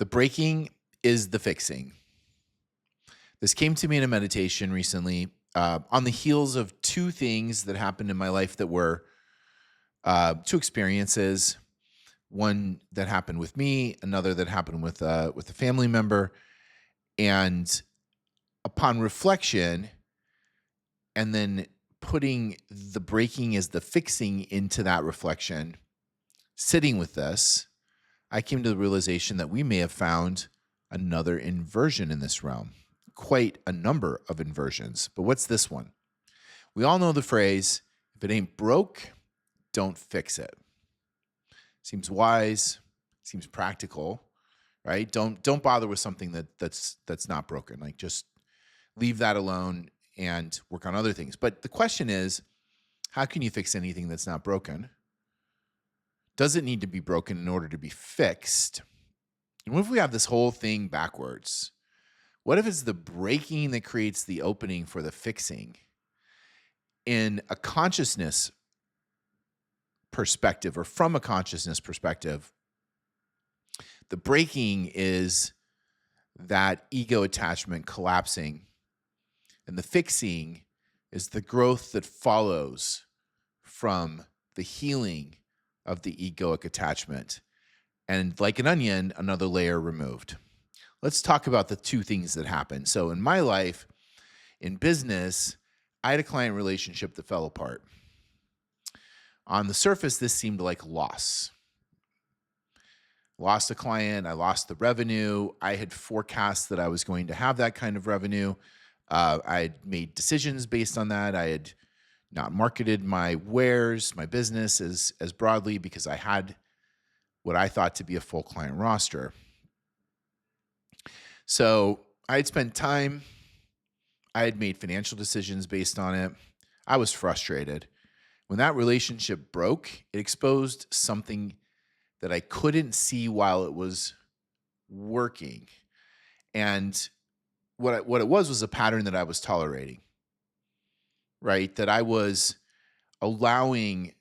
The breaking is the fixing. This came to me in a meditation recently, on the heels of two things that happened in my life that were two experiences. One that happened with me, another that happened with a family member. And upon reflection, and then putting the breaking as the fixing into that reflection, sitting with this, I came to the realization that we may have found another inversion in this realm, quite a number of inversions. But what's this one? We all know the phrase, if it ain't broke, don't fix it. Seems wise, seems practical, right? Don't bother with something that's not broken. Like, just leave that alone and work on other things. But the question is, how can you fix anything that's not broken? Does it need to be broken in order to be fixed? And what if we have this whole thing backwards? What if it's the breaking that creates the opening for the fixing? In a consciousness perspective, or from a consciousness perspective, the breaking is that ego attachment collapsing, and the fixing is the growth that follows from the healing of the egoic attachment. And like an onion, another layer removed. Let's talk about the two things that happen. So in my life, in business, I had a client relationship that fell apart. On the surface, this seemed like loss. Lost a client, I lost the revenue. I had forecast that I was going to have that kind of revenue. I had made decisions based on that. I had not marketed my wares, my business as broadly, because I had what I thought to be a full client roster. So I had spent time, I had made financial decisions based on it. I was frustrated. When that relationship broke, it exposed something that I couldn't see while it was working. And what it was a pattern that I was tolerating, right? That I was allowing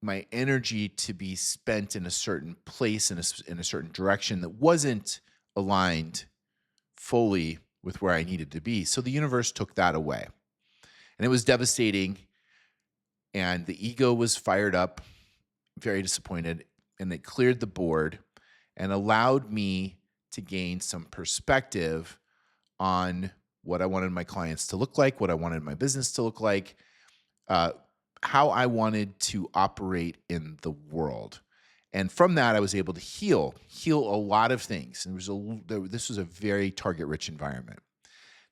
my energy to be spent in a certain place, in a certain direction that wasn't aligned fully with where I needed to be. So the universe took that away. And it was devastating. And the ego was fired up, very disappointed. And it cleared the board and allowed me to gain some perspective on what I wanted my clients to look like, what I wanted my business to look like, how I wanted to operate in the world. And from that, I was able to heal a lot of things. And this was a very target-rich environment.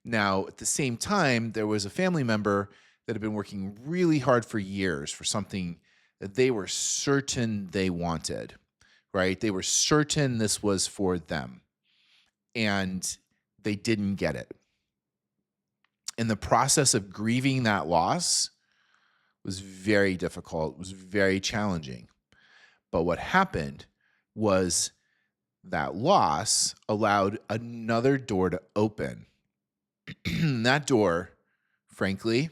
Now, at the same time, there was a family member that had been working really hard for years for something that they were certain they wanted, right? They were certain this was for them, and they didn't get it. And the process of grieving that loss was very difficult, was very challenging. But what happened was that loss allowed another door to open. That door, frankly,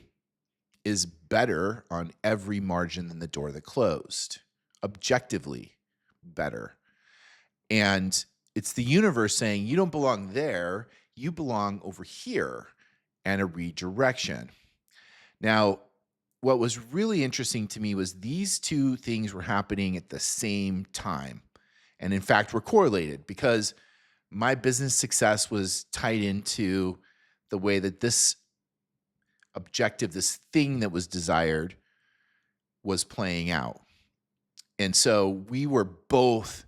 is better on every margin than the door that closed. Objectively better. And it's the universe saying, you don't belong there, you belong over here, and a redirection. Now, what was really interesting to me was these two things were happening at the same time. And in fact, were correlated, because my business success was tied into the way that this objective, this thing that was desired, was playing out. And so we were both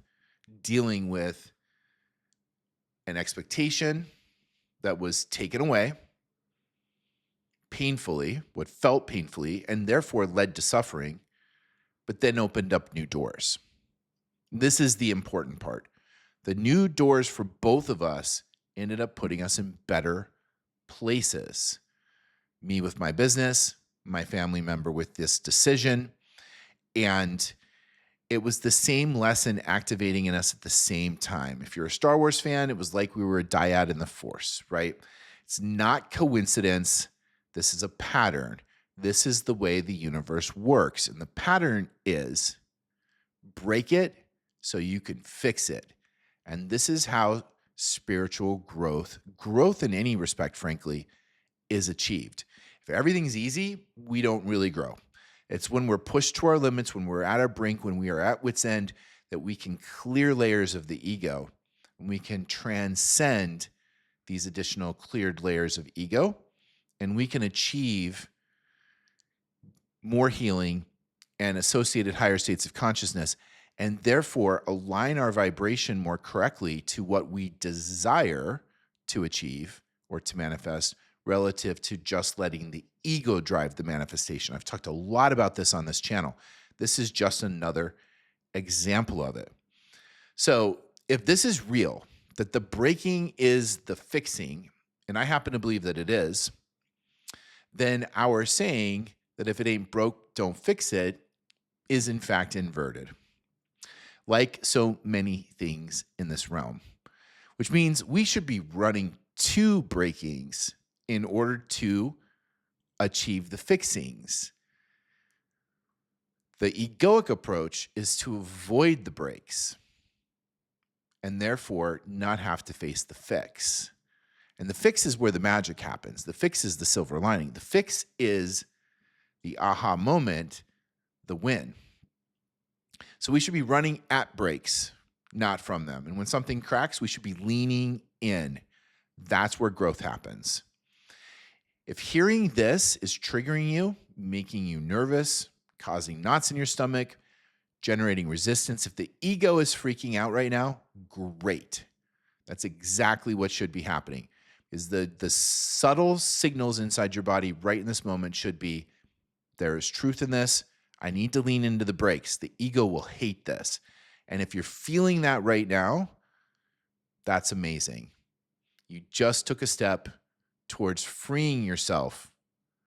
dealing with an expectation that was taken away painfully, what felt painfully, and therefore led to suffering, but then opened up new doors. This is the important part. The new doors for both of us ended up putting us in better places. Me with my business, my family member with this decision. And it was the same lesson activating in us at the same time. If you're a Star Wars fan, it was like we were a dyad in the Force, right? It's not coincidence. This is a pattern. This is the way the universe works. And the pattern is break it so you can fix it. And this is how spiritual growth in any respect, frankly, is achieved. If everything's easy, we don't really grow. It's when we're pushed to our limits, when we're at our brink, when we are at wit's end, that we can clear layers of the ego, and we can transcend these additional cleared layers of ego, and we can achieve more healing and associated higher states of consciousness, and therefore align our vibration more correctly to what we desire to achieve or to manifest, relative to just letting the ego drive the manifestation. I've talked a lot about this on this channel. This is just another example of it. So if this is real, that the breaking is the fixing, and I happen to believe that it is, then our saying that if it ain't broke, don't fix it is in fact inverted, like so many things in this realm, which means we should be running to breakings in order to achieve the fixings. The egoic approach is to avoid the breaks and therefore not have to face the fix. And the fix is where the magic happens. The fix is the silver lining. The fix is the aha moment, the win. So we should be running at breaks, not from them. And when something cracks, we should be leaning in. That's where growth happens. If hearing this is triggering you, making you nervous, causing knots in your stomach, generating resistance, if the ego is freaking out right now, great. That's exactly what should be happening. Is the subtle signals inside your body right in this moment should be, there is truth in this. I need to lean into the brakes. The ego will hate this. And if you're feeling that right now, that's amazing. You just took a step towards freeing yourself